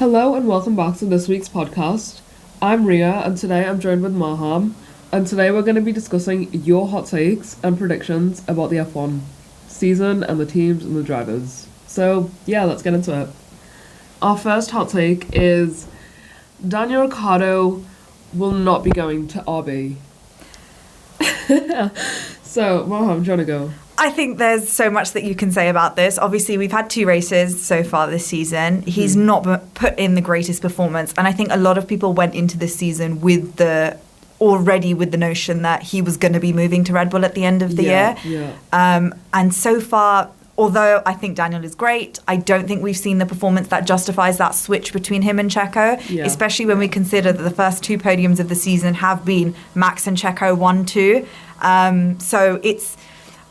Hello and welcome back to this week's podcast. I'm Ria and today I'm joined with Maham, and today we're going to be discussing your hot takes and predictions about the F1 season and the teams and the drivers. So yeah, let's get into it. Our first hot take is Daniel Ricciardo will not be going to RB. So Maham, do you want to go? I think there's so much that you can say about this. Obviously, we've had 2 races so far this season. He's not put in the greatest performance. And I think a lot of people went into this season already with the notion that he was going to be moving to Red Bull at the end of the year. Yeah. And so far, although I think Daniel is great, I don't think we've seen the performance that justifies that switch between him and Checo, especially when we consider that the first 2 podiums of the season have been Max and Checo 1-2. So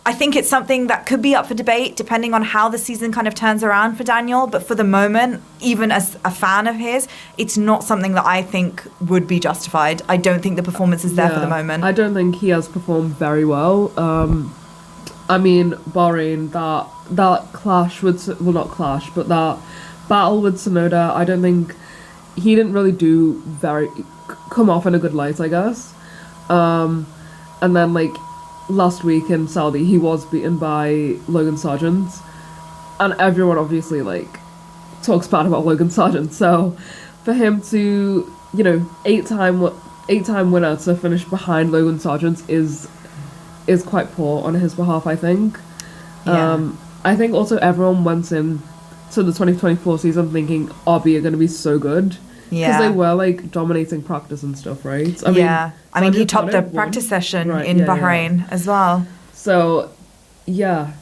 I think it's something that could be up for debate depending on how the season kind of turns around for Daniel. But for the moment, even as a fan of his, it's not something that I think would be justified. I don't think the performance is there for the moment. I don't think he has performed very well. I mean, barring that clash with, well, not clash, but that battle with Tsunoda, I don't think he didn't really come off in a good light, I guess. And then, last week in Saudi, he was beaten by Logan Sargent, and everyone obviously talks bad about Logan Sargent. So for him to, eight-time winner to finish behind Logan Sargent is quite poor on his behalf, I think. I think also everyone went in to the 2024 season thinking RB are going to be so good. Because they were dominating practice and stuff, right? I mean, he topped the practice session in Bahrain as well. So, yeah,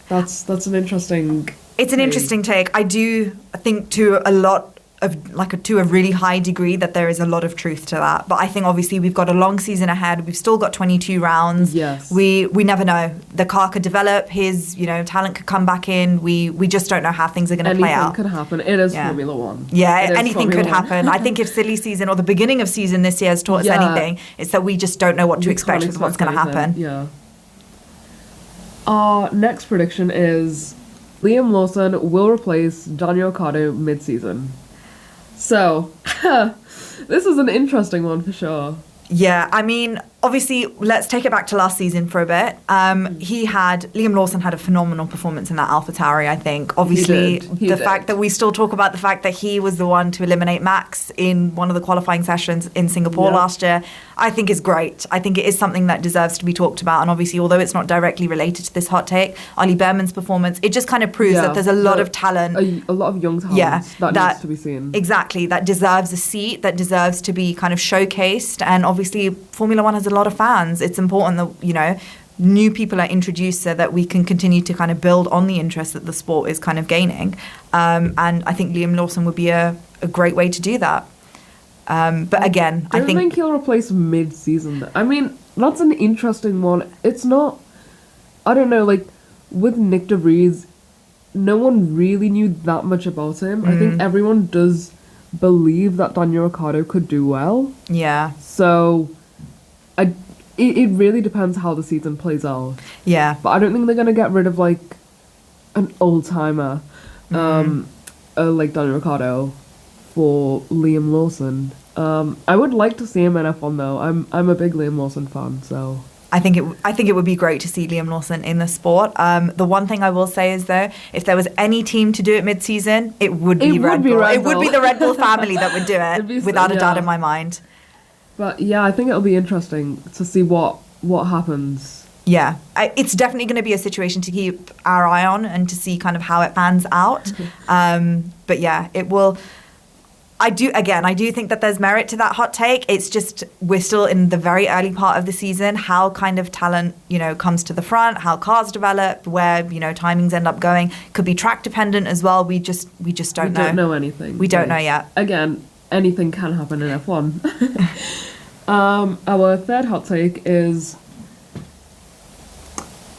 that's an interesting. It's an interesting take. I do think to a really high degree that there is a lot of truth to that. But I think obviously we've got a long season ahead. We've still got 22 rounds. Yes. We never know. The car could develop. His talent could come back in. We just don't know how things are going to play out. Anything could happen. It is Formula One. Yeah, anything could happen. I think if silly season or the beginning of season this year has taught us anything, it's that we just don't know what to expect with what's going to happen. Yeah. Our next prediction is Liam Lawson will replace Daniel Ricciardo mid-season. So, this is an interesting one for sure. Yeah, I mean, obviously, let's take it back to last season for a bit. Liam Lawson had a phenomenal performance in that AlphaTauri, I think. Obviously, the fact that we still talk about the fact that he was the one to eliminate Max in one of the qualifying sessions in Singapore last year, I think is great. I think it is something that deserves to be talked about. And obviously, although it's not directly related to this hot take, Ollie Behrman's performance, it just kind of proves that there's a lot of talent. A lot of young talent that needs to be seen. Exactly, that deserves a seat, that deserves to be kind of showcased. And obviously, Formula One has a lot of fans. It's important that, new people are introduced so that we can continue to kind of build on the interest that the sport is kind of gaining. And I think Liam Lawson would be a great way to do that. But again, I think he'll replace mid-season. I mean, that's an interesting one. It's not, I don't know, with Nick de Vries, no one really knew that much about him. I think everyone does believe that Daniel Ricciardo could do well. Yeah. So, it really depends how the season plays out. Yeah. But I don't think they're going to get rid of, an old-timer like Daniel Ricciardo for Liam Lawson. I would like to see him in F1, though. I'm a big Liam Lawson fan, so... I think it would be great to see Liam Lawson in the sport. The one thing I will say is, though, if there was any team to do it mid-season, it would be Red Bull. It would be the Red Bull family that would do it, without a doubt in my mind. But yeah, I think it'll be interesting to see what happens. Yeah, it's definitely going to be a situation to keep our eye on and to see kind of how it pans out. But yeah, it will... I do think that there's merit to that hot take. It's just we're still in the very early part of the season. How kind of talent, comes to the front, how cars develop, where, timings end up going. Could be track dependent as well. We just don't know. We don't know anything. We don't know yet. Again, anything can happen in F1. Our third hot take is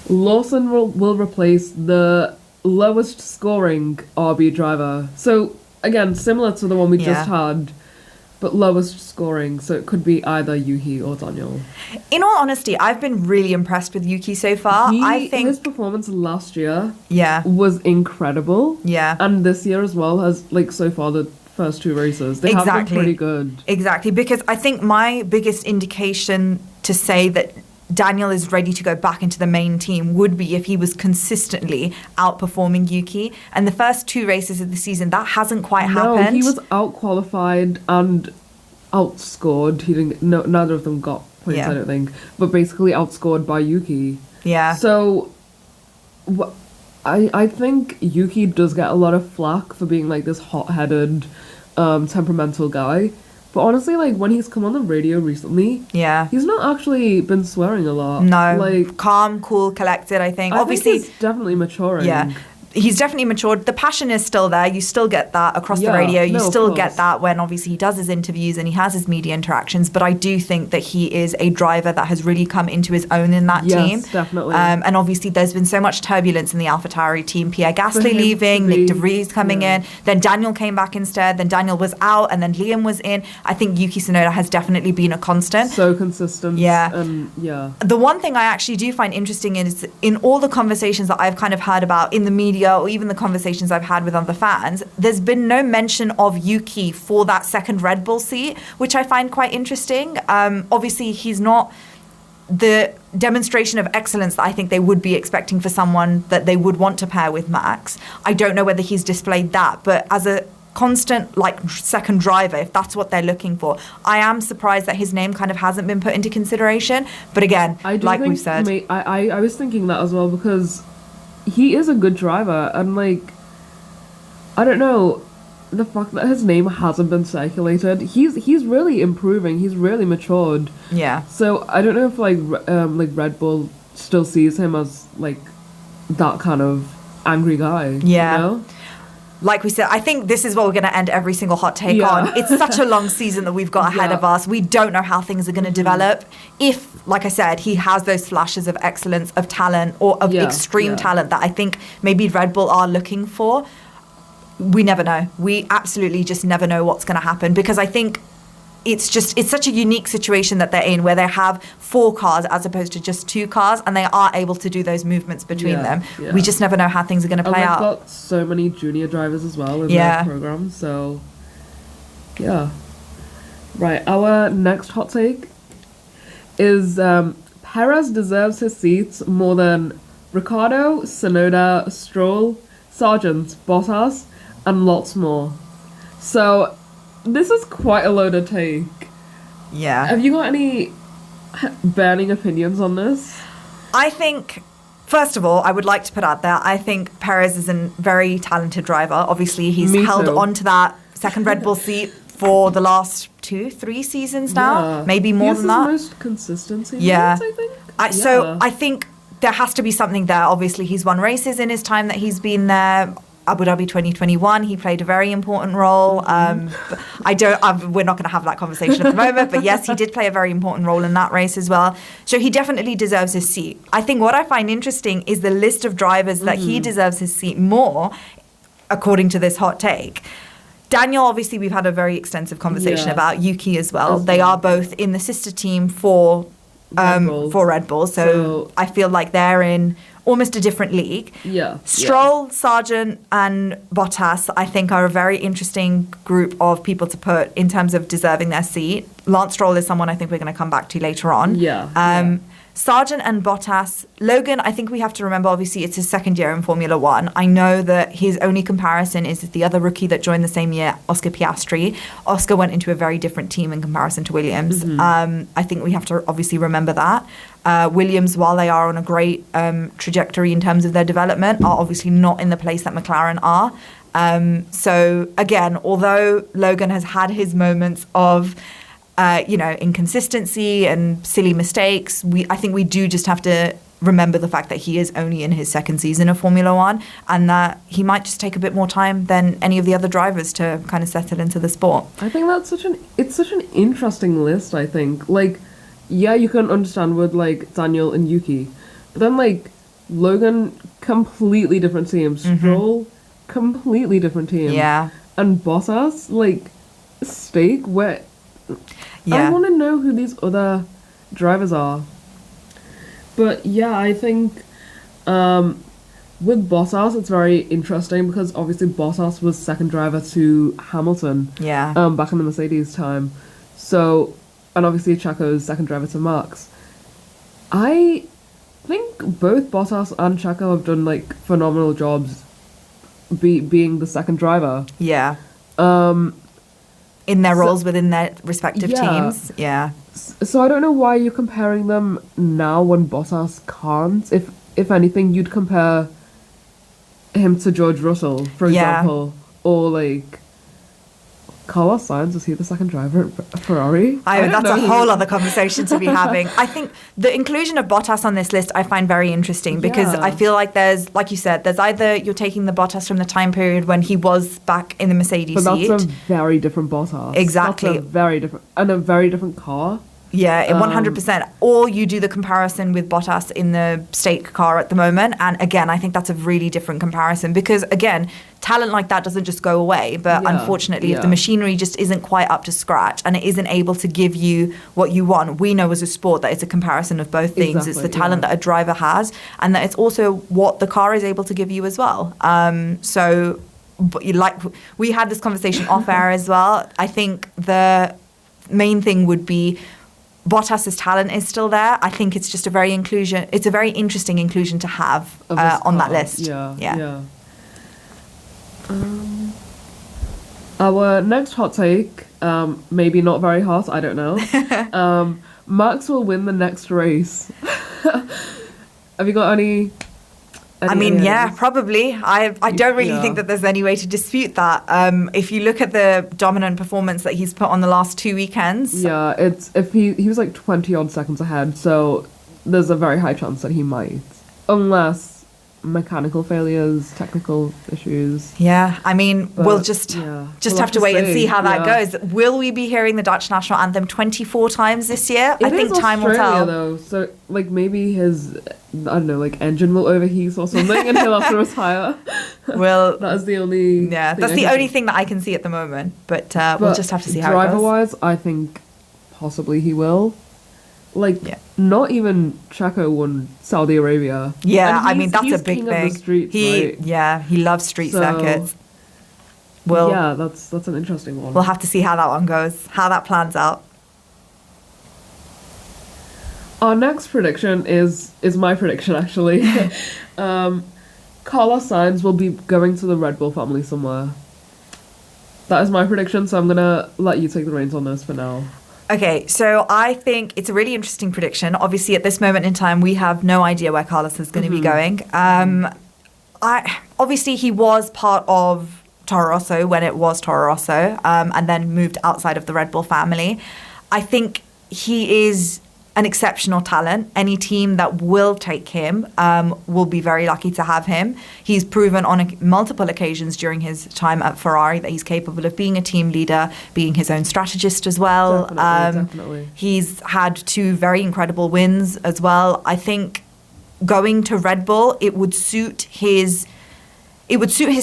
Lawson will replace the lowest scoring RB driver. So again, similar to the one we just had, but lowest scoring, so it could be either Yuki or Daniel. In all honesty, I've been really impressed with Yuki so far. I think his performance last year yeah, was incredible. Yeah. And this year as well has, like, so far the first 2 races, they have been pretty good. Exactly, because I think my biggest indication to say that Daniel is ready to go back into the main team would be if he was consistently outperforming Yuki. And the first 2 races of the season, that hasn't quite happened. No, he was out-qualified and outscored. He didn't. No, neither of them got points, I don't think. But basically outscored by Yuki. Yeah. So, I think Yuki does get a lot of flack for being, like, this hot-headed, temperamental guy. But honestly, like, when he's come on the radio recently, he's not actually been swearing a lot. No, like, calm, cool, collected, I think. Obviously, he's definitely maturing. Yeah. He's definitely matured. The passion is still there. You still get that across the radio. You still get that when obviously he does his interviews and he has his media interactions. But I do think that he is a driver that has really come into his own in that team. Yes, definitely. And obviously there's been so much turbulence in the AlphaTauri team. Pierre Gasly leaving, Nick De Vries coming in. Then Daniel came back instead. Then Daniel was out and then Liam was in. I think Yuki Tsunoda has definitely been a constant. So consistent. Yeah. The one thing I actually do find interesting is in all the conversations that I've kind of heard about in the media or even the conversations I've had with other fans, there's been no mention of Yuki for that second Red Bull seat, which I find quite interesting. Obviously, he's not the demonstration of excellence that I think they would be expecting for someone that they would want to pair with Max. I don't know whether he's displayed that, but as a constant, like, second driver, if that's what they're looking for, I am surprised that his name kind of hasn't been put into consideration. But again, like we've said, I was thinking that as well, because he is a good driver, and, like, I don't know, the fact that his name hasn't been circulated, he's really improving, he's really matured. Yeah. So I don't know if, like Red Bull still sees him as, like, that kind of angry guy. Yeah. You know? Like we said, I think this is what we're going to end every single hot take on. It's such a long season that we've got ahead of us. We don't know how things are going to develop. If, like I said, he has those flashes of excellence, of talent, or of extreme talent that I think maybe Red Bull are looking for, we never know. We absolutely just never know what's going to happen, because I think it's such a unique situation that they're in, where they have 4 cars as opposed to just 2 cars, and they are able to do those movements between them. Yeah. We just never know how things are going to play out. They've got so many junior drivers as well in their program, so yeah. Right, our next hot take is Perez deserves his seats more than Ricciardo, Tsunoda, Stroll, Sargent, Bottas, and lots more. So this is quite a loaded take. Yeah. Have you got any burning opinions on this? I think, first of all, I would like to put out there, I think Perez is a very talented driver. Obviously, he's held on to that second Red Bull seat for the last 2-3 seasons now. Maybe more than that. He's the most consistency, I think. So I think there has to be something there. Obviously, he's won races in his time that he's been there. Abu Dhabi 2021, he played a very important role. We're not going to have that conversation at the moment, but yes, he did play a very important role in that race as well. So he definitely deserves his seat. I think what I find interesting is the list of drivers that he deserves his seat more, according to this hot take. Daniel, obviously, we've had a very extensive conversation about. Yuki as well. They are both in the sister team for Red Bull. So I feel like they're in almost a different league. Yeah. Stroll, Sargent, and Bottas, I think, are a very interesting group of people to put in terms of deserving their seat. Lance Stroll is someone I think we're going to come back to later on. Sargent and Bottas. Logan, I think we have to remember, obviously, it's his second year in Formula One. I know that his only comparison is the other rookie that joined the same year, Oscar Piastri. Oscar went into a very different team in comparison to Williams. I think we have to obviously remember that. Williams, while they are on a great trajectory in terms of their development, are obviously not in the place that McLaren are. So, again, although Logan has had his moments of inconsistency and silly mistakes, I think we do just have to remember the fact that he is only in his second season of Formula One, and that he might just take a bit more time than any of the other drivers to kind of settle into the sport. I think that's such an interesting list, I think. Like, yeah, you can understand with, like, Daniel and Yuki, but then, like, Logan, completely different team. Stroll, completely different team. Yeah. And Bottas, like, Stake, where I want to know who these other drivers are. But yeah, I think with Bottas, it's very interesting because obviously Bottas was second driver to Hamilton. Yeah. Back in the Mercedes time. So, and obviously Checo's second driver to Max. I think both Bottas and Checo have done like phenomenal jobs being the second driver. Yeah. In their roles within their respective teams. Yeah. So I don't know why you're comparing them now when Bottas can't. If anything, you'd compare him to George Russell, for example, or like Carlos Sainz. Was he the second driver at Ferrari? That's a whole other conversation to be having. I think the inclusion of Bottas on this list I find very interesting because I feel like there's, like you said, there's either you're taking the Bottas from the time period when he was back in the Mercedes seat. But that's a very different Bottas. Exactly. That's a very different car. Yeah, 100%. Or you do the comparison with Bottas in the state car at the moment. And again, I think that's a really different comparison because, again, talent like that doesn't just go away. But unfortunately, if the machinery just isn't quite up to scratch and it isn't able to give you what you want, we know as a sport that it's a comparison of both things. Exactly, it's the talent that a driver has and that it's also what the car is able to give you as well. But we had this conversation off air as well. I think the main thing would be Bottas's talent is still there. I think it's just a very interesting inclusion to have on that list. Yeah. Our next hot take, maybe not very hot, I don't know. Max will win the next race. Have you got any probably. I don't really think that there's any way to dispute that. If you look at the dominant performance that he's put on the last 2 weekends. Yeah, if he was like 20 odd seconds ahead, so there's a very high chance that he might. Unless mechanical failures, technical issues. Yeah, I mean, we'll just have to wait and see how that goes. Will we be hearing the Dutch national anthem 24 times this year? I think time will tell. Though, so like maybe his, I don't know, like engine will overheat or something, and he'll have to retire. Well, that's the only. Yeah, that's the only thing that I can see at the moment. But we'll just have to see how it goes. Driver-wise, I think possibly he will. Not even Checo won Saudi Arabia. Yeah, I mean, that's a big thing. Streets, he loves street circuits. That's an interesting one. We'll have to see how that one goes, how that plans out. Our next prediction is my prediction, actually. Carlos Sainz will be going to the Red Bull family somewhere. That is my prediction, so I'm going to let you take the reins on this for now. Okay, so I think it's a really interesting prediction. Obviously, at this moment in time, we have no idea where Carlos is going to be going. Obviously, he was part of Toro Rosso when it was Toro Rosso, and then moved outside of the Red Bull family. I think he is an exceptional talent. Any team that will take him will be very lucky to have him. He's proven on multiple occasions during his time at Ferrari that he's capable of being a team leader, being his own strategist as well. Definitely. He's had 2 very incredible wins as well. I think going to Red Bull, it would suit his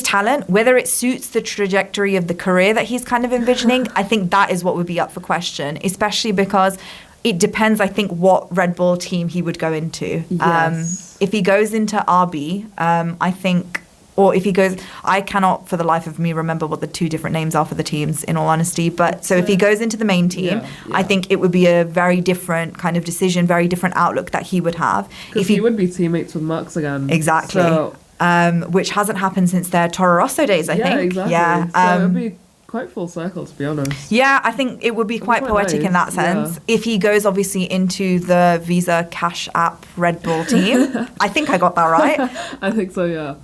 talent. Whether it suits the trajectory of the career that he's kind of envisioning, I think that is what would be up for question, especially because it depends, I think, what Red Bull team he would go into. Yes. If he goes into RB, I think, or if he goes, I cannot for the life of me remember what the 2 different names are for the teams, in all honesty. But so if he goes into the main team, I think it would be a very different kind of decision, very different outlook that he would have. If he would be teammates with Max again. Exactly. So, which hasn't happened since their Toro Rosso days, I think. Exactly. Yeah, so it would be quite full circle, to be honest. Yeah, I think it would be quite poetic in that sense. If he goes obviously into the Visa Cash App Red Bull team, I think I got that right. I think so, yeah.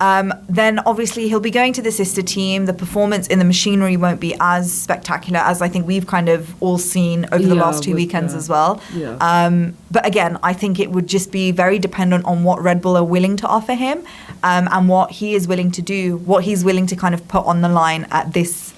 Then obviously he'll be going to the sister team. The performance in the machinery won't be as spectacular as I think we've kind of all seen over the last 2 weekends as well. Yeah. But again, I think it would just be very dependent on what Red Bull are willing to offer him, and what he is willing to do, what he's willing to kind of put on the line at this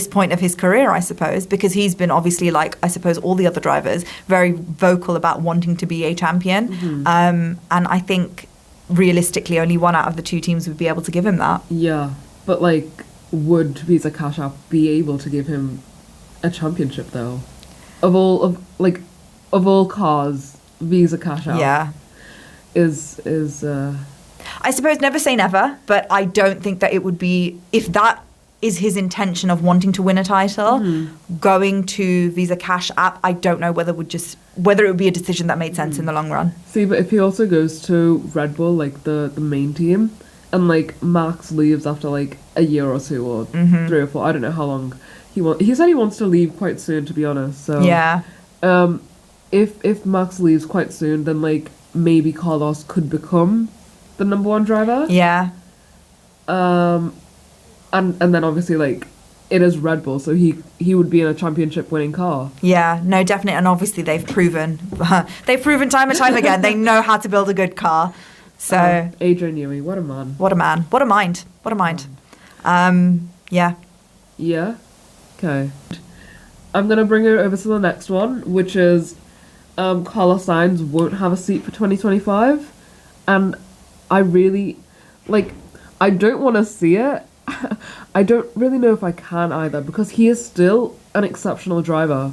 point of his career, I suppose, because he's been obviously, like, I suppose all the other drivers, very vocal about wanting to be a champion. And I think realistically only one out of the 2 teams would be able to give him that. Yeah, but like, would Visa Cash App be able to give him a championship though? of all cars, Visa cash out. Yeah. Is I suppose never say never, but I don't think that it would be, if that is his intention of wanting to win a title, going to Visa Cash App, I don't know whether it would be a decision that made sense in the long run. See, but if he also goes to Red Bull, like the main team, and like Max leaves after like a year or two or 3 or 4, I don't know how long he said he wants to leave quite soon, to be honest. So yeah, if Max leaves quite soon, then like maybe Carlos could become the number 1 driver. Yeah. And then obviously like it is Red Bull, so he would be in a championship winning car. Yeah, no, definitely. And obviously they've proven time and time again they know how to build a good car. So Adrian Newey, what a man. What a man. What a mind. What a mind. Yeah. Yeah. Okay. I'm gonna bring it over to the next one, which is Carlos Sainz won't have a seat for 2025, and I really I don't want to see it. I don't really know if I can either, because he is still an exceptional driver.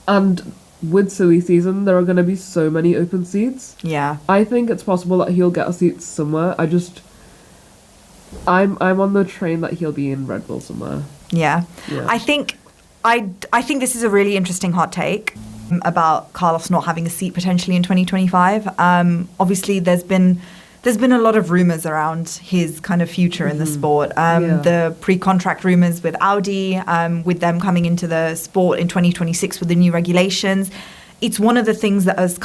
And with silly season, there are going to be so many open seats. Yeah. I think it's possible that he'll get a seat somewhere. I'm on the train that he'll be in Red Bull somewhere. Yeah. I think this is a really interesting hot take about Carlos not having a seat potentially in 2025. Obviously, there's been a lot of rumours around his kind of future in the sport. The pre-contract rumours with Audi, with them coming into the sport in 2026 with the new regulations. It's one of the things that has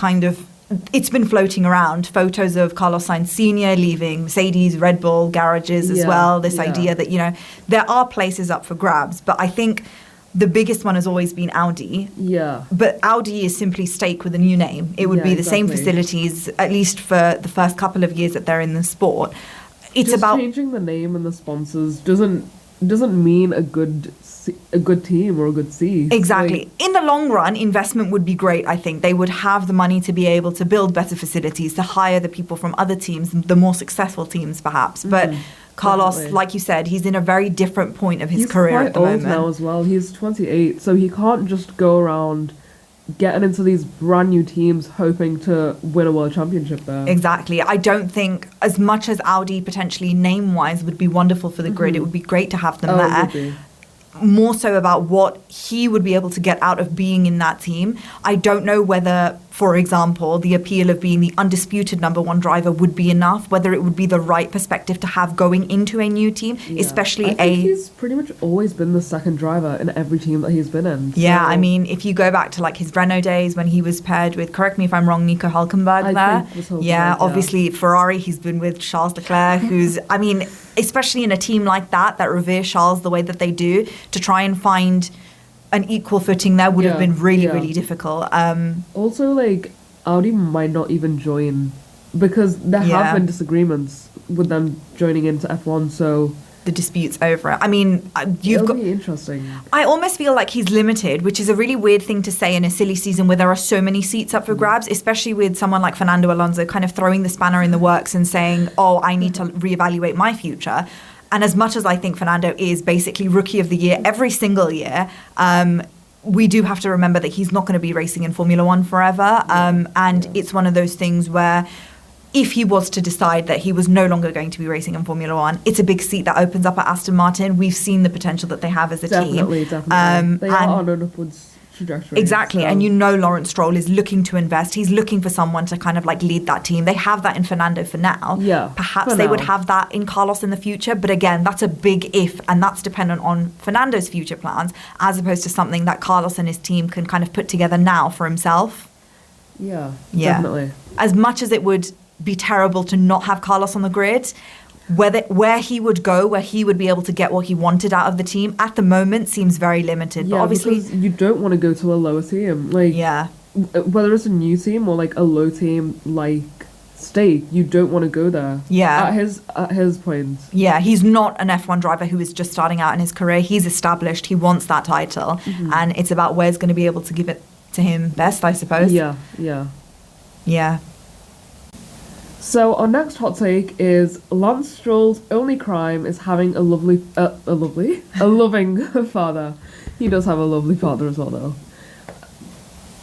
it's been floating around. Photos of Carlos Sainz Sr. leaving Mercedes, Red Bull garages as well. This idea that, there are places up for grabs. But I think the biggest one has always been Audi. Yeah. But Audi is simply stake with a new name. It would be the same facilities, at least for the first couple of years that they're in the sport. It's just about changing the name and the sponsors doesn't mean a good team or a good seat. Exactly. In the long run, investment would be great, I think. They would have the money to be able to build better facilities, to hire the people from other teams, the more successful teams perhaps. But Carlos, definitely. like you said, he's in a very different point of his career at the moment. He's quite old now as well. He's 28, so he can't just go around getting into these brand new teams hoping to win a world championship there. Exactly. I don't think, as much as Audi potentially name-wise would be wonderful for the grid, it would be great to have them there. It would be. More so about what he would be able to get out of being in that team. I don't know whether, for example, the appeal of being the undisputed number 1 driver would be enough, whether it would be the right perspective to have going into a new team, especially I think he's pretty much always been the second driver in every team that he's been in. Yeah, so. I mean, if you go back to like his Renault days when he was paired with, correct me if I'm wrong, Nico Hülkenberg there. Obviously Ferrari, he's been with Charles Leclerc, who's, I mean, especially in a team like that revere Charles the way that they do, to try and find an equal footing there would have been really difficult. Also, like, Audi might not even join, because there have been disagreements with them joining into F1, so the disputes over it. I mean, it'll be interesting. I almost feel like he's limited, which is a really weird thing to say in a silly season where there are so many seats up for grabs, especially with someone like Fernando Alonso kind of throwing the spanner in the works and saying, oh, I need to reevaluate my future. And as much as I think Fernando is basically rookie of the year every single year, we do have to remember that he's not going to be racing in Formula One forever. It's one of those things where if he was to decide that he was no longer going to be racing in Formula One, it's a big seat that opens up at Aston Martin. We've seen the potential that they have as a team. Definitely. They are on an upwards trajectory. Exactly. So. And Lawrence Stroll is looking to invest. He's looking for someone to kind of like lead that team. They have that in Fernando for now. Yeah. Perhaps they would have that in Carlos in the future. But again, that's a big if, and that's dependent on Fernando's future plans, as opposed to something that Carlos and his team can kind of put together now for himself. Yeah. Definitely. As much as it would be terrible to not have Carlos on the grid, where he would go, where he would be able to get what he wanted out of the team at the moment seems very limited. Yeah, but obviously because you don't want to go to a lower team. Like, whether it's a new team or like a low team like Stake, you don't want to go there. Yeah. At his point. Yeah, he's not an F1 driver who is just starting out in his career. He's established. He wants that title. And it's about where's going to be able to give it to him best, I suppose. Yeah. So our next hot take is Lance Stroll's only crime is having a loving father. He does have a lovely father as well, though.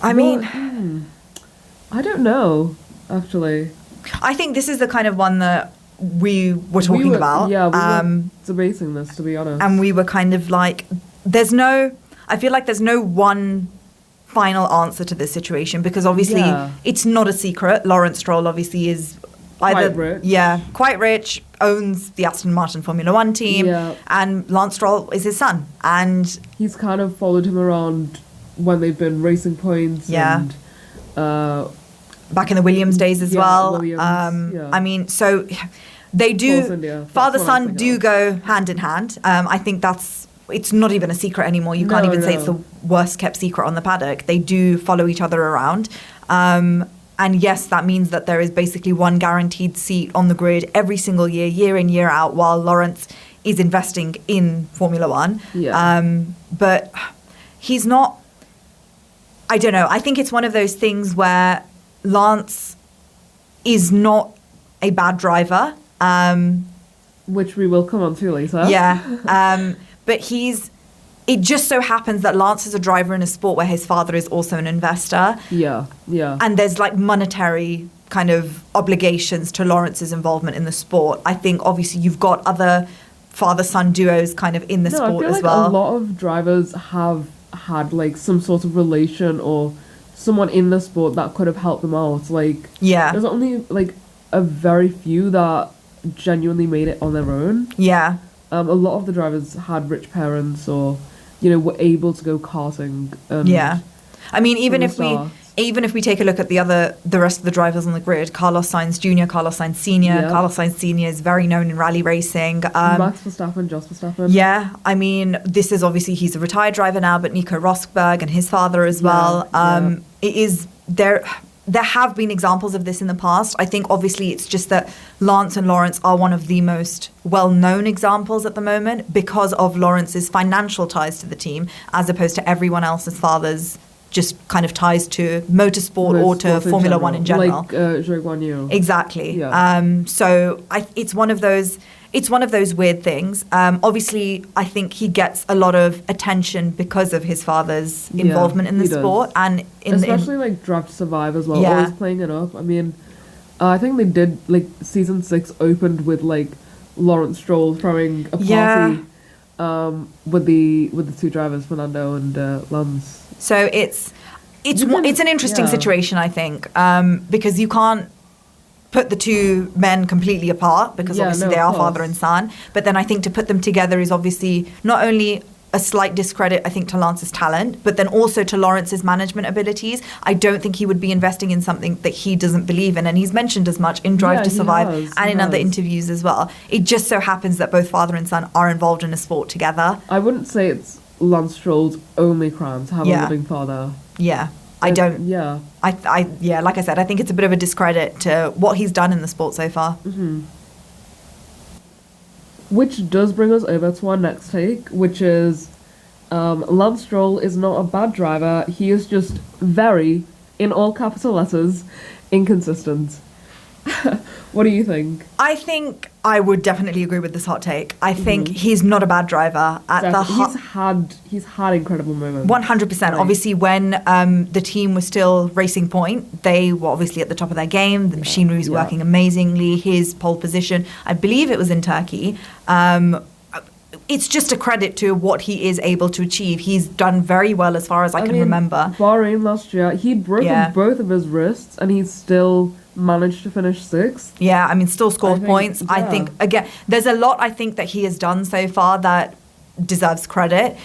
I mean, I don't know, actually. I think this is the kind of one that we were talking about. Yeah, we were debating this, to be honest. And we were kind of like, I feel like there's no one final answer to this situation, because obviously it's not a secret. Lawrence Stroll obviously is either quite rich, owns the Aston Martin Formula One team, and Lance Stroll is his son, and he's kind of followed him around when they've been racing points. And back in the Williams days as well. I mean, so they do, father son do go hand in hand. I think it's not even a secret anymore. You can't even say it's the worst kept secret on the paddock. They do follow each other around. And yes, that means that there is basically one guaranteed seat on the grid every single year, year in, year out, while Lawrence is investing in Formula One. But he's not, I don't know. I think it's one of those things where Lance is not a bad driver. Which we will come on to later. But it just so happens that Lance is a driver in a sport where his father is also an investor. And there's like monetary kind of obligations to Lawrence's involvement in the sport. I think obviously you've got other father-son duos kind of in the sport as well. A lot of drivers have had like some sort of relation or someone in the sport that could have helped them out. Like, there's only like a very few that genuinely made it on their own. A lot of the drivers had rich parents or, were able to go karting. I mean, even if we take a look at the rest of the drivers on the grid, Carlos Sainz Jr., Carlos Sainz Sr. Carlos Sainz Sr. is very known in rally racing. Max Verstappen, Jos Verstappen. I mean, this is obviously, he's a retired driver now, but Nico Rosberg and his father as well. It is there have been examples of this in the past. I think obviously it's just that Lance and Lawrence are one of the most well-known examples at the moment because of Lawrence's financial ties to the team, as opposed to everyone else's father's just kind of ties to motorsport or to Formula One in general. Like Zhou Guan Yu. Exactly. So it's one of those weird things. Obviously, I think he gets a lot of attention because of his father's involvement in the sport. And especially like Drive to Survive as well, always playing it up. I mean, I think they did, like, season 6 opened with like Lawrence Stroll throwing a party with the two drivers, Fernando and Lance. So it's an interesting situation, I think, because you can't put the two men completely apart because obviously they are father and son. But then I think to put them together is obviously not only a slight discredit, I think, to Lance's talent, but then also to Lawrence's management abilities. I don't think he would be investing in something that he doesn't believe in. And he's mentioned as much in Drive to Survive and in other interviews as well. It just so happens that both father and son are involved in a sport together. I wouldn't say it's Lance Stroll's only crime to have a living father. I don't. Like I said, I think it's a bit of a discredit to what he's done in the sport so far. Which does bring us over to our next take, which is Lance Stroll is not a bad driver. He is just very, in all capital letters, inconsistent. What do you think? I think I would definitely agree with this hot take. I think he's not a bad driver. He's had incredible moments. 100%. Right. Obviously, when the team was still Racing Point, they were obviously at the top of their game. The machinery was working amazingly. His pole position, I believe it was in Turkey. It's just a credit to what he is able to achieve. He's done very well as far as I can remember. Bahrain last year, he'd broken both of his wrists and he's still managed to finish 6th. Yeah, I mean, still scored points. I think, again, there's a lot I think that he has done so far that deserves credit.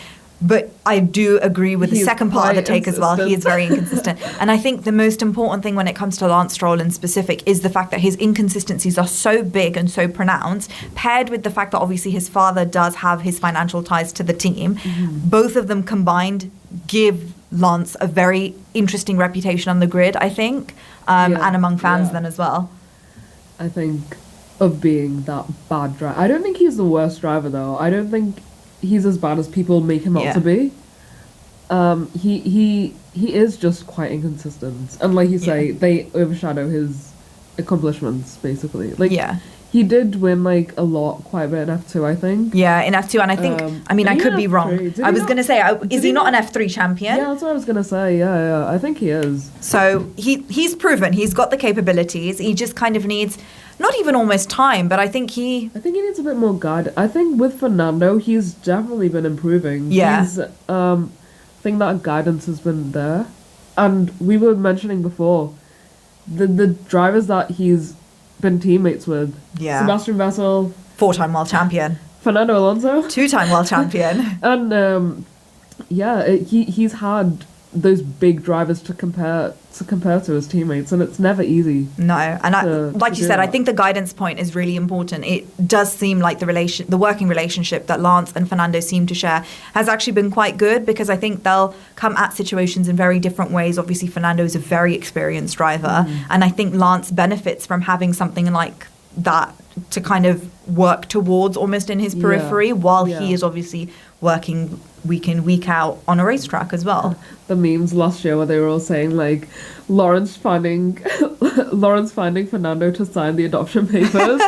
But I do agree with the second part of the take as well. He is very inconsistent. And I think the most important thing when it comes to Lance Stroll in specific is the fact that his inconsistencies are so big and so pronounced, paired with the fact that obviously his father does have his financial ties to the team. Both of them combined give Lance a very interesting reputation on the grid, I think, and among fans then as well. I think of being that bad driver. I don't think he's the worst driver, though. I don't think he's as bad as people make him out to be. He is just quite inconsistent, and like you say, they overshadow his accomplishments basically. Like He did win like a lot, quite a bit in F2, I think. Yeah, in F2, and I think, I could be wrong. I was going to say, is he not an F3 champion? Yeah, that's what I was going to say. Yeah, I think he is. So he's proven, he's got the capabilities. He just kind of needs, not even almost time, but I think he needs a bit more guide. I think with Fernando, he's definitely been improving. Yeah. He's, I think that guidance has been there. And we were mentioning before, the drivers that he's been teammates with. Yeah. Sebastian Vettel. 4-time world champion. Fernando Alonso. 2-time world champion. And, he's had those big drivers to compare to his teammates, and it's never easy. No, and like you said, I think the guidance point is really important. It does seem like the working relationship that Lance and Fernando seem to share has actually been quite good, because I think they'll come at situations in very different ways. Obviously, Fernando is a very experienced driver, and I think Lance benefits from having something like that to kind of work towards almost in his periphery, while he is obviously working week in, week out on a racetrack as well. The memes last year where they were all saying like Lawrence finding Fernando to sign the adoption papers.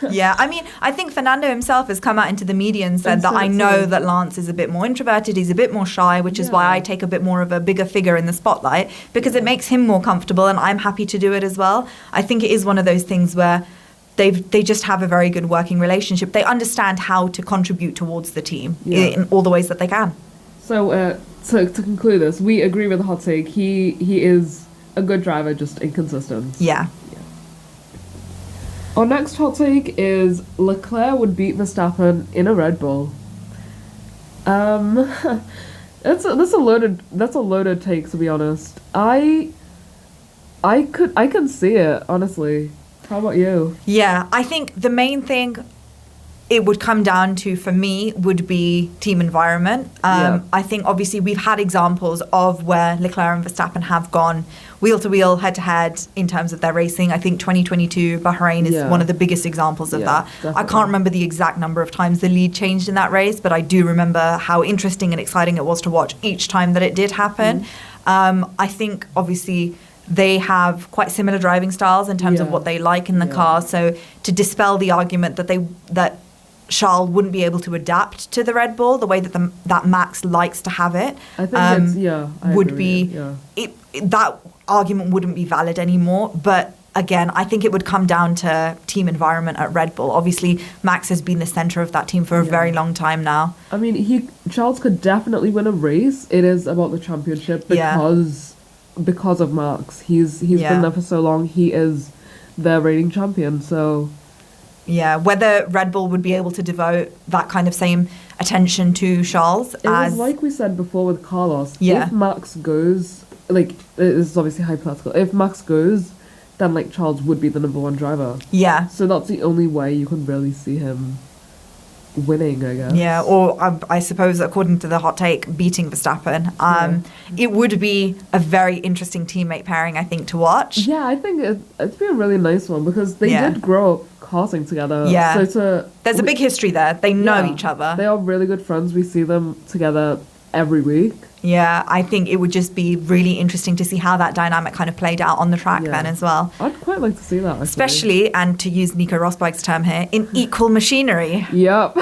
Yeah, I mean, I think Fernando himself has come out into the media and said that I know that Lance is a bit more introverted, he's a bit more shy, which is why I take a bit more of a bigger figure in the spotlight, because it makes him more comfortable, and I'm happy to do it as well. I think it is one of those things where they just have a very good working relationship. They understand how to contribute towards the team in all the ways that they can. So to conclude this, we agree with the hot take. He is a good driver, just inconsistent. Yeah. Our next hot take is Leclerc would beat Verstappen in a Red Bull. That's a loaded take, to be honest. I can see it, honestly. How about you? Yeah, I think the main thing it would come down to, for me, would be team environment. I think, obviously, we've had examples of where Leclerc and Verstappen have gone wheel-to-wheel, head-to-head in terms of their racing. I think 2022 Bahrain is one of the biggest examples of that. Definitely. I can't remember the exact number of times the lead changed in that race, but I do remember how interesting and exciting it was to watch each time that it did happen. I think, obviously, they have quite similar driving styles in terms of what they like in the car. So to dispel the argument that Charles wouldn't be able to adapt to the Red Bull the way that Max likes to have it, I think that argument wouldn't be valid anymore. But again, I think it would come down to team environment at Red Bull. Obviously, Max has been the center of that team for a very long time now. I mean, Charles could definitely win a race. It is about the championship because of Max. He's been there for so long. He is their reigning champion, so yeah, whether Red Bull would be able to devote that kind of same attention to Charles was like we said before with Carlos. Yeah. If Max goes, like, this is obviously hypothetical, if Max goes, then like Charles would be the number one driver. Yeah. So that's the only way you can really see him winning, I guess. Yeah, or I suppose, according to the hot take, beating Verstappen. It would be a very interesting teammate pairing, I think, to watch. Yeah, I think it'd be a really nice one, because they did grow up karting together. Yeah. So there's a big history there. They know each other. They are really good friends. We see them together every week. Yeah, I think it would just be really interesting to see how that dynamic kind of played out on the track then as well. I'd quite like to see that, actually. Especially, and to use Nico Rosberg's term here, in equal machinery. Yep.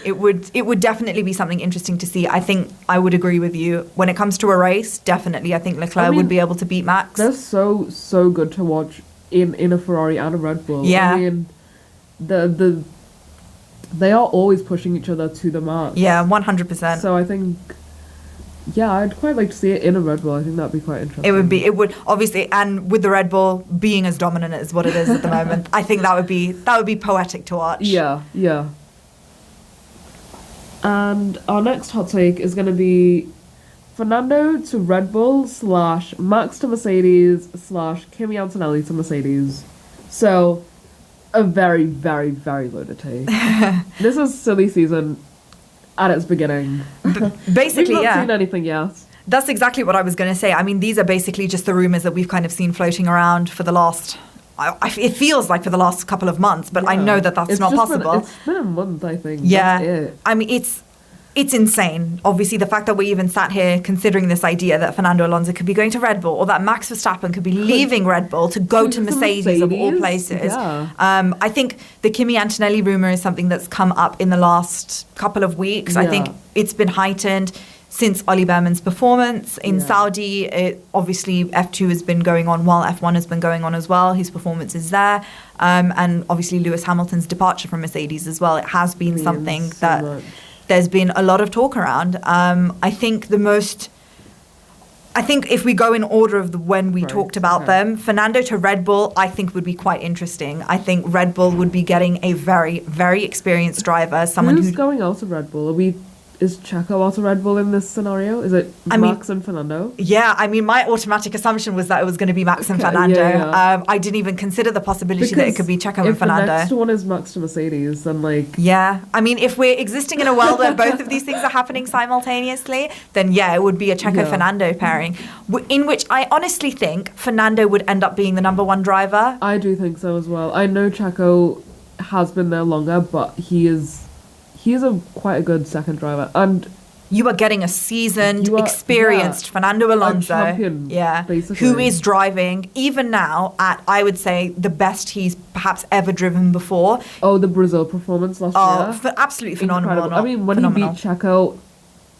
It would definitely be something interesting to see. I think I would agree with you. When it comes to a race, definitely I think Leclerc would be able to beat Max. They're so good to watch in a Ferrari and a Red Bull. Yeah. I mean, they are always pushing each other to the mark. Yeah, 100%. So I think, I'd quite like to see it in a Red Bull. I think that'd be quite interesting. It would obviously, and with the Red Bull being as dominant as what it is at the moment, I think that would be poetic to watch. Yeah. And our next hot take is going to be Fernando to Red Bull / Max to Mercedes / Kimi Antonelli to Mercedes. So, a very, very, very loaded take. This is silly season at its beginning. Basically, We've not seen anything yet. That's exactly what I was going to say. I mean, these are basically just the rumours that we've kind of seen floating around for the last... it feels like for the last couple of months, but I know that that's not possible. It's been a month, I think. Yeah. That's it. I mean, it's... It's insane. Obviously, the fact that we even sat here considering this idea that Fernando Alonso could be going to Red Bull or that Max Verstappen could be leaving Red Bull to go to Mercedes of all places. Yeah. I think the Kimi Antonelli rumor is something that's come up in the last couple of weeks. I think it's been heightened since Ollie Behrman's performance in Saudi. Obviously, F2 has been going on while F1 has been going on as well. His performance is there. And obviously, Lewis Hamilton's departure from Mercedes as well. It has been something that... there's been a lot of talk around. I think if we go in order of when we talked about them, Fernando to Red Bull, I think would be quite interesting. I think Red Bull would be getting a very, very experienced driver. Who's going out of Red Bull? Is Checo out of Red Bull in this scenario? Is it Max and Fernando? Yeah, I mean, my automatic assumption was that it was going to be Max and Fernando. Yeah. I didn't even consider the possibility that it could be Checo and Fernando. If the next one is Max to Mercedes, then Yeah, I mean, if we're existing in a world where both of these things are happening simultaneously, then it would be a Checo-Fernando pairing, in which I honestly think Fernando would end up being the number one driver. I do think so as well. I know Checo has been there longer, but he's quite a good second driver, and you are getting a seasoned, experienced Fernando Alonso, champion, basically, who is driving even now at, I would say, the best he's perhaps ever driven before. Oh, the Brazil performance last year, absolutely phenomenal. Incredible. I mean, when he beat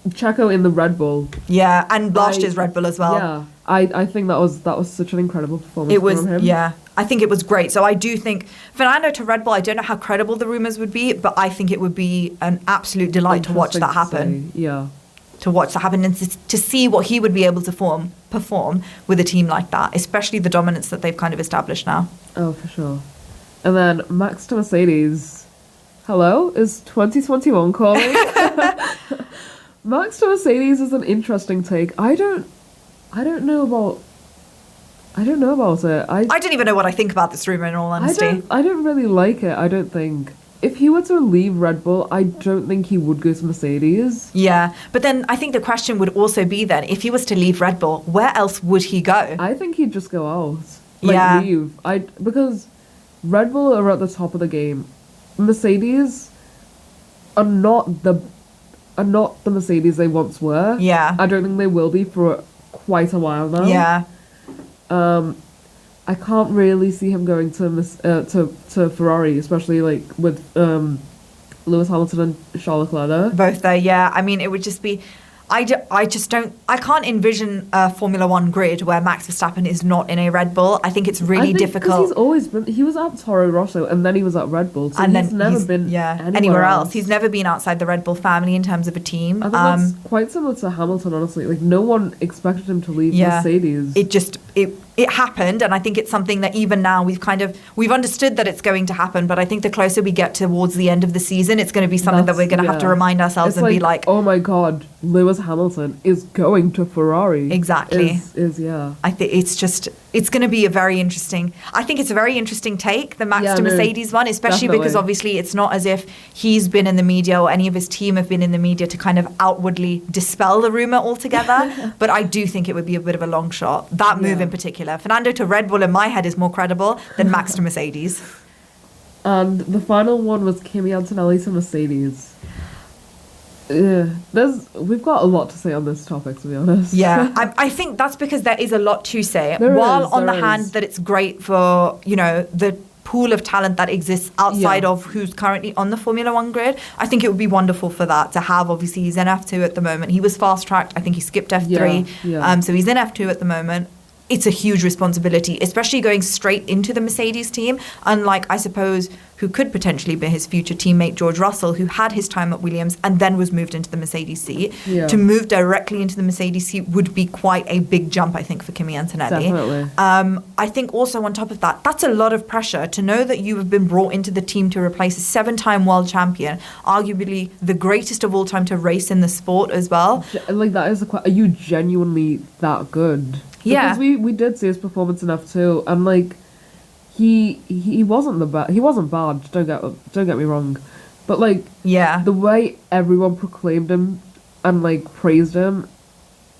Checo in the Red Bull, and last year's Red Bull as well. Yeah, I think that was such an incredible performance. It was, from him. yeah. I think it was great. So I do think Fernando to Red Bull, I don't know how credible the rumours would be, but I think it would be an absolute delight to watch that happen. To watch that happen and to see what he would be able to perform with a team like that, especially the dominance that they've kind of established now. Oh, for sure. And then Max to Mercedes. Hello? Is 2021 calling? Max to Mercedes is an interesting take. I don't know about it. I don't even know what I think about this rumour, in all honesty. I don't really like it, I don't think. If he were to leave Red Bull, I don't think he would go to Mercedes. Yeah, but then I think the question would also be then, if he was to leave Red Bull, where else would he go? I think he'd just go out. Leave. Because Red Bull are at the top of the game. Mercedes are not the Mercedes they once were. Yeah. I don't think they will be for quite a while now. Yeah. I can't really see him going to Ferrari, especially with Lewis Hamilton and Charles Leclerc. Both there, yeah. I mean, it would just be... I can't envision a Formula One grid where Max Verstappen is not in a Red Bull. I think it's really difficult. He's always been. He was at Toro Rosso and then he was at Red Bull. So he's never been anywhere else. He's never been outside the Red Bull family in terms of a team. I think that's quite similar to Hamilton, honestly. No one expected him to leave Mercedes. It happened, and I think it's something that even now we've understood that it's going to happen, but I think the closer we get towards the end of the season, it's going to be something that we're going to have to remind ourselves and be like, oh my God, Lewis Hamilton is going to Ferrari. Exactly. I think it's going to be a very interesting take, the Max to Mercedes one, especially because obviously it's not as if he's been in the media or any of his team have been in the media to kind of outwardly dispel the rumour altogether. But I do think it would be a bit of a long shot. That move in particular. Fernando to Red Bull in my head is more credible than Max to Mercedes. And the final one was Kimi Antonelli to Mercedes. We've got a lot to say on this topic, to be honest. Yeah, I think that's because there is a lot to say. On the hand that it's great for, the pool of talent that exists outside of who's currently on the Formula One grid, I think it would be wonderful for that to have. Obviously, he's in F2 at the moment. He was fast-tracked. I think he skipped F3. So he's in F2 at the moment. It's a huge responsibility, especially going straight into the Mercedes team, unlike, I suppose, who could potentially be his future teammate, George Russell, who had his time at Williams and then was moved into the Mercedes seat. Yeah. To move directly into the Mercedes seat would be quite a big jump, I think, for Kimi Antonelli. Definitely. I think also on top of that, that's a lot of pressure to know that you have been brought into the team to replace a 7-time world champion, arguably the greatest of all time to race in the sport as well. That is are you genuinely that good? Yeah, because we did see his performance in F2, and he wasn't he wasn't bad. Don't get me wrong, but the way everyone proclaimed him and praised him,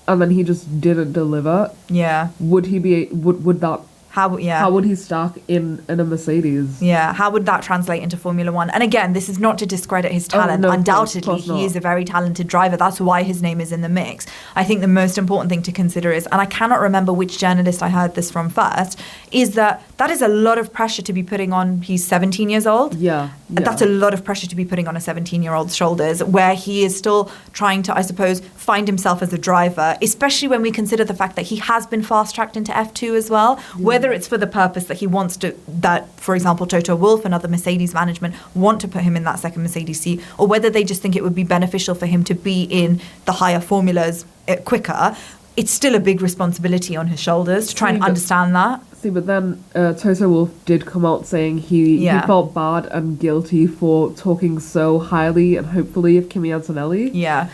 and then he just didn't deliver. Yeah, would that How would he stack in a Mercedes? Yeah, how would that translate into Formula One? And again, this is not to discredit his talent. No, undoubtedly, of course he is a very talented driver. That's why his name is in the mix. I think the most important thing to consider is, and I cannot remember which journalist I heard this from first, is that is a lot of pressure to be putting on. He's 17 years old. Yeah. That's a lot of pressure to be putting on a 17-year-old's shoulders, where he is still trying to, I suppose, find himself as a driver, especially when we consider the fact that he has been fast-tracked into F2 as well, whether it's for the purpose that he wants to, that, for example, Toto Wolff and other Mercedes management want to put him in that second Mercedes seat, or whether they just think it would be beneficial for him to be in the higher formulas quicker. It's still a big responsibility on his shoulders to try and understand that. See, but then Toto Wolff did come out saying he felt bad and guilty for talking so highly and hopefully of Kimi Antonelli. Yeah.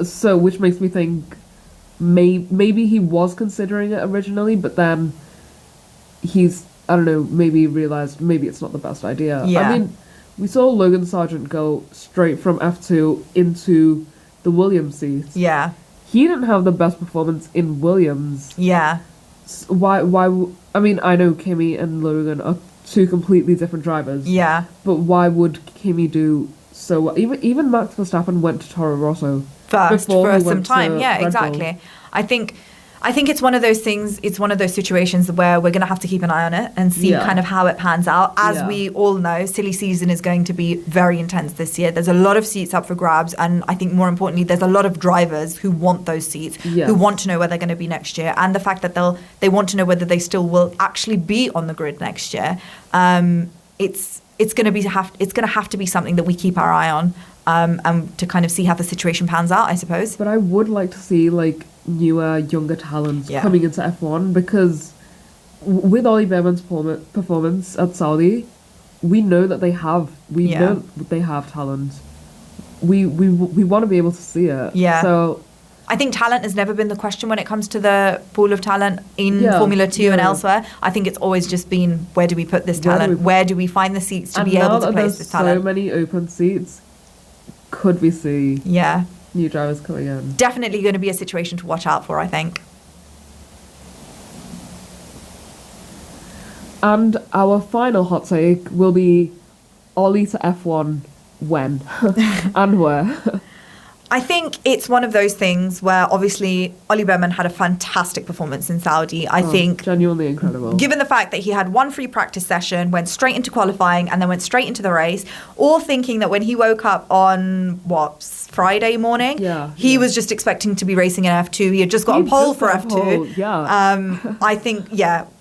So, which makes me think maybe he was considering it originally, but then he's, I don't know, maybe realised maybe it's not the best idea. Yeah. I mean, we saw Logan Sargent go straight from F2 into the Williams seat. Yeah. He didn't have the best performance in Williams. Yeah. Why? I mean, I know Kimi and Logan are two completely different drivers. Yeah. But why would Kimi do so well? Even Max Verstappen went to Toro Rosso first for some went time. to Yeah, Red exactly. Bull. I think it's one of those things, it's one of those situations where we're going to have to keep an eye on it and see kind of how it pans out. As we all know, silly season is going to be very intense this year. There's a lot of seats up for grabs, and I think more importantly, there's a lot of drivers who want those seats, who want to know where they're going to be next year, and the fact that they want to know whether they still will actually be on the grid next year. It's going to have to be something that we keep our eye on, and to kind of see how the situation pans out, I suppose. But I would like to see like newer, younger talents coming into F1, because with Ollie Behrman's performance at Saudi, we know that they have talent. We want to be able to see it. Yeah. So I think talent has never been the question when it comes to the pool of talent in Formula 2 and elsewhere. I think it's always just been, where do we put this talent? Where do we find the seats to be able to place this talent? So many open seats. Could we see new drivers coming in? Definitely going to be a situation to watch out for, I think. And our final hot take will be Ollie to F1 when and where. I think it's one of those things where obviously Ollie Behrman had a fantastic performance in Saudi. I think genuinely incredible. Given the fact that he had one free practice session, went straight into qualifying, and then went straight into the race, all thinking that when he woke up on Friday morning, he was just expecting to be racing in F2. He had just got a pole for F2. I think,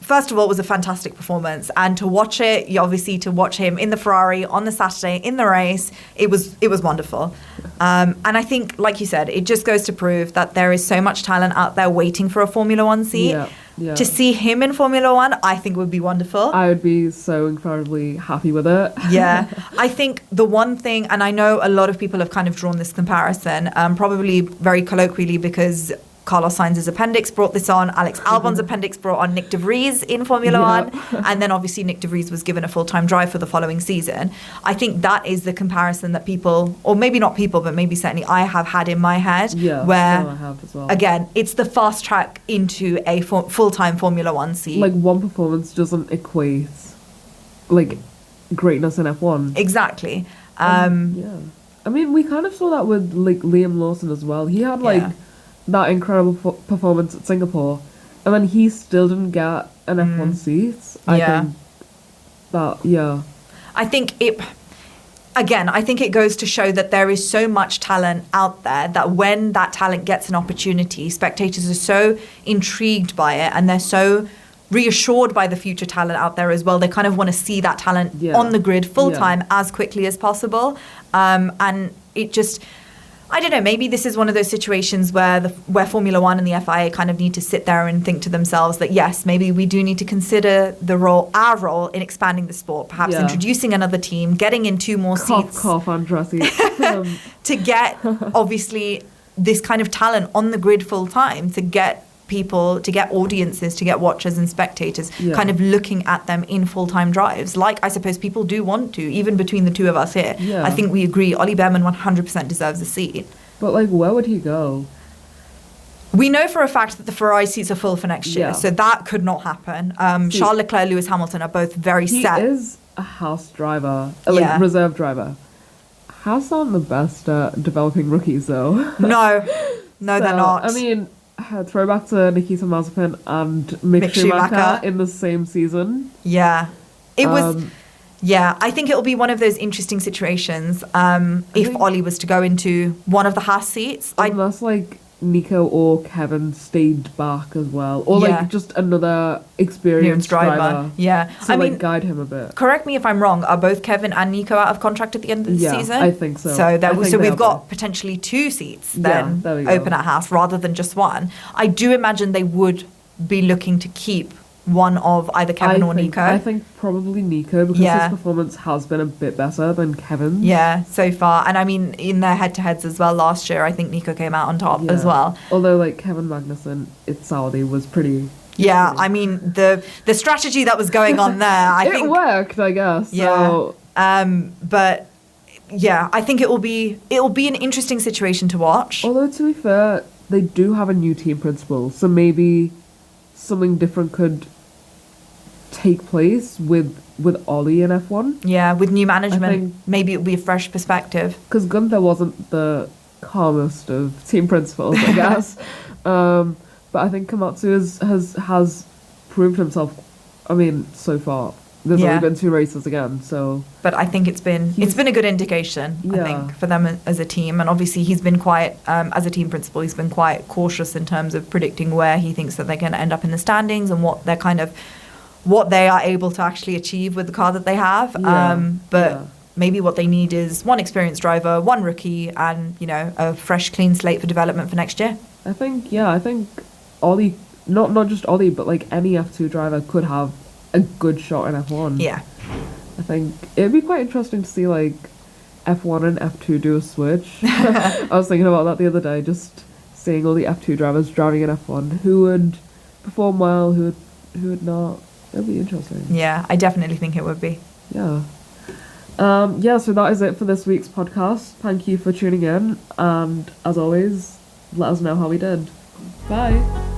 first of all, it was a fantastic performance, and to watch it, to watch him in the Ferrari on the Saturday in the race, it was wonderful. And I think, like you said, it just goes to prove that there is so much talent out there waiting for a Formula One seat. To see him in Formula One, I think would be wonderful. I would be so incredibly happy with it. I think the one thing, and I know a lot of people have kind of drawn this comparison, probably very colloquially, because Carlos Sainz's appendix brought this on. Alex Albon's appendix brought on Nick de Vries in Formula One. And then obviously Nick de Vries was given a full-time drive for the following season. I think that is the comparison that people, or maybe not people, but maybe certainly I have had in my head. Where, I have as well. Again, it's the fast track into a full-time Formula One seat. Like, one performance doesn't equate, like, greatness in F1. Exactly. I mean, we kind of saw that with, like, Liam Lawson as well. He had, like, that incredible performance at Singapore, and then he still didn't get an F1 seat. I think it goes to show that there is so much talent out there that when that talent gets an opportunity, spectators are so intrigued by it, and they're so reassured by the future talent out there as well. They kind of want to see that talent on the grid full time as quickly as possible, and it just, I don't know, maybe this is one of those situations where Formula One and the FIA kind of need to sit there and think to themselves that, yes, maybe we do need to consider our role in expanding the sport, perhaps introducing another team, getting in 2 more seats. Cough, Andretti. To get, obviously, this kind of talent on the grid full time, to get people, to get audiences, to get watchers and spectators kind of looking at them in full-time drives, like I suppose people do want to, even between the two of us here. I think we agree Ollie Behrman 100% deserves a seat. But, like, where would he go? We know for a fact that the Ferrari seats are full for next year, Yeah. so that could not happen. Charles Leclerc, Lewis Hamilton are both very He set. is a Haas driver, Yeah. reserve driver. Haas aren't the best at developing rookies, though. No, they're So, not. I mean, throwback to Nikita Mazepin and Mick Schumacher in the same season. Yeah. It was... Yeah, I think it'll be one of those interesting situations if Ollie was to go into one of the Haas seats. Unless, Nico or Kevin stayed back as well. Or, just another experienced driver. Yeah. To, guide him a bit. Correct me if I'm wrong. Are both Kevin and Nico out of contract at the end of the season? I think so. So we've got potentially 2 seats then open at Haas rather than just one. I do imagine they would be looking to keep one of either Kevin or Nico. I think probably Nico because his performance has been a bit better than Kevin's. Yeah, so far. And I mean, in their head-to-heads as well last year, I think Nico came out on top as well. Although, Kevin Magnussen at Saudi was pretty... Yeah, I mean, the strategy that was going on there, I think... It worked, I guess. Yeah. So. But, yeah, I think it will be an interesting situation to watch. Although, to be fair, they do have a new team principal, so maybe something different could take place with Ollie in F1. Yeah, with new management, maybe it would be a fresh perspective. Because Gunther wasn't the calmest of team principals, I guess. But I think Komatsu has proved himself. I mean, so far there's only been 2 races again, so. But I think it's been a good indication. I think for them as a team, and obviously he's been quite as a team principal. He's been quite cautious in terms of predicting where he thinks that they're going to end up in the standings and what they are able to actually achieve with the car that they have. Maybe what they need is one experienced driver, one rookie, and a fresh, clean slate for development for next year. I think Ollie, not just Ollie, but any F2 driver could have a good shot in F1. Yeah. I think it'd be quite interesting to see F1 and F2 do a switch. I was thinking about that the other day, just seeing all the F2 drivers driving in F1. Who would perform well, who would not. It'd be interesting. Yeah, I definitely think it would be. Yeah. So that is it for this week's podcast. Thank you for tuning in, and as always, let us know how we did. Bye.